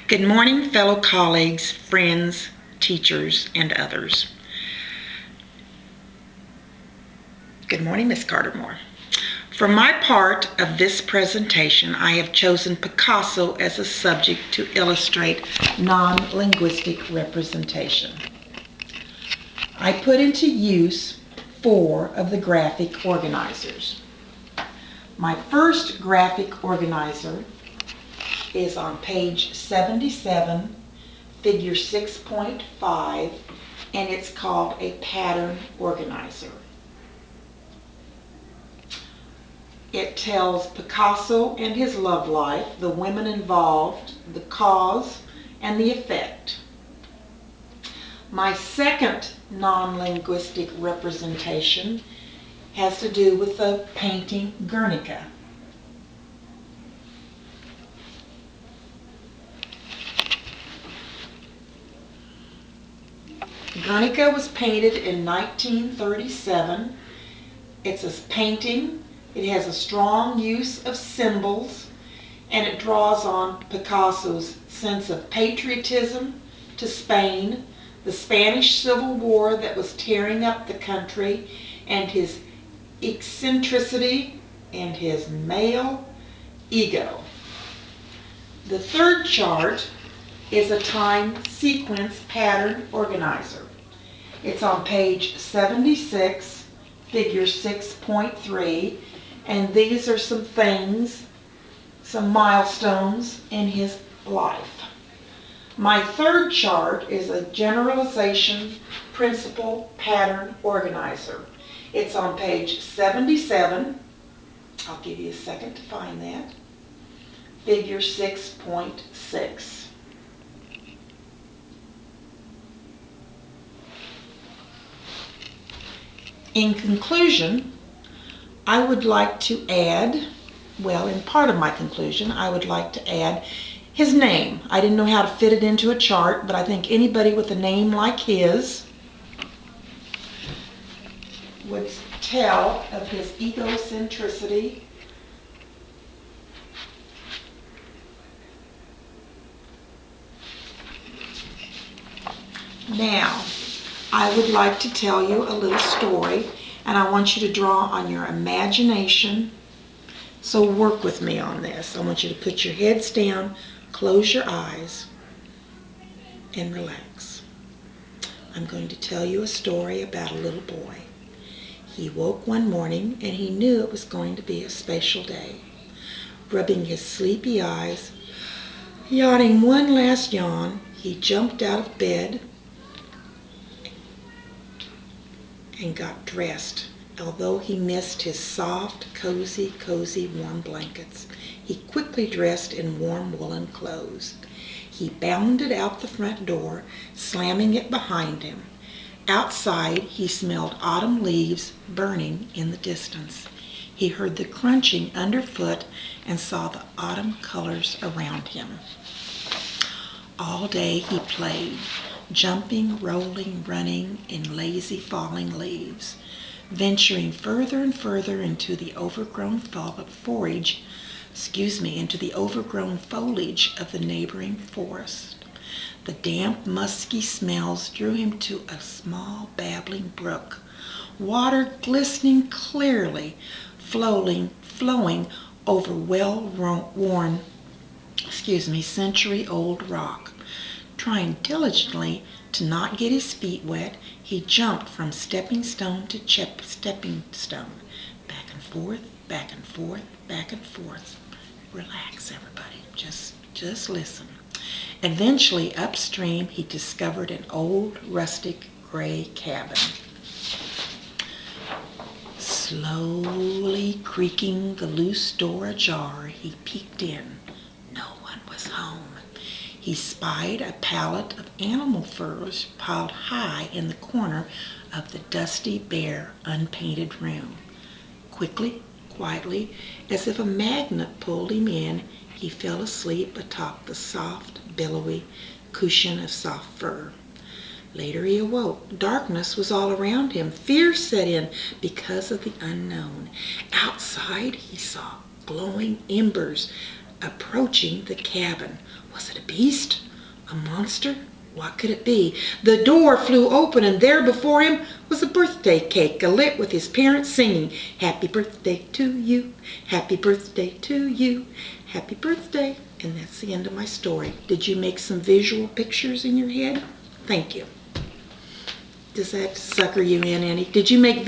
Good morning, fellow colleagues, friends, teachers, and others. Good morning, Miss Carter-Moore. For my part of this presentation, I have chosen Picasso as a subject to illustrate non-linguistic representation. I put into use 4 of the graphic organizers. My first graphic organizer is on page 77, figure 6.5, and it's called a pattern organizer. It tells Picasso and his love life, the women involved, the cause, and the effect. My second non-linguistic representation has to do with the painting Guernica. Guernica was painted in 1937. It's a painting. It has a strong use of symbols, and it draws on Picasso's sense of patriotism to Spain, the Spanish Civil War that was tearing up the country, and his eccentricity and his male ego. The third chart is a time sequence pattern organizer. It's on page 76, figure 6.3, and these are some things, some milestones in his life. My third chart is a generalization principle pattern organizer. It's on page 77. I'll give you a second to find that. Figure 6.6. In conclusion, I would like to add, well, in part of my conclusion, I would like to add his name. I didn't know how to fit it into a chart, but I think anybody with a name like his would tell of his egocentricity, now, I would like to tell you a little story, and I want you to draw on your imagination. So work with me on this. I want you to put your heads down, close your eyes, and relax. I'm going to tell you a story about a little boy. He woke one morning and he knew it was going to be a special day. Rubbing his sleepy eyes, yawning one last yawn, he jumped out of bed and got dressed. Although he missed his soft, cozy, warm blankets, he quickly dressed in warm woolen clothes. He bounded out the front door, slamming it behind him. Outside, he smelled autumn leaves burning in the distance. He heard the crunching underfoot and saw the autumn colors around him. All day he played, jumping, rolling, running in lazy falling leaves, venturing further and further into the overgrown foliage of the neighboring forest. The damp, musky smells drew him to a small, babbling brook, water glistening clearly, flowing over well-worn, century-old rock. Trying diligently to not get his feet wet, he jumped from stepping stone to stepping stone, back and forth, back and forth, back and forth. Relax, everybody. Just listen. Eventually, upstream, he discovered an old, rustic, gray cabin. Slowly creaking the loose door ajar, he peeked in. No one was home. He spied a pallet of animal furs piled high in the corner of the dusty, bare, unpainted room. Quickly, quietly, as if a magnet pulled him in, he fell asleep atop the soft, billowy cushion of soft fur. Later he awoke. Darkness was all around him. Fear set in because of the unknown. Outside he saw glowing embers approaching the cabin. Was it a beast? A monster? What could it be? The door flew open, and there before him was a birthday cake alit with his parents singing, "Happy birthday to you, happy birthday to you, happy birthday." And that's the end of my story. Did you make some visual pictures in your head? Thank you. Does that sucker you in any? Did you make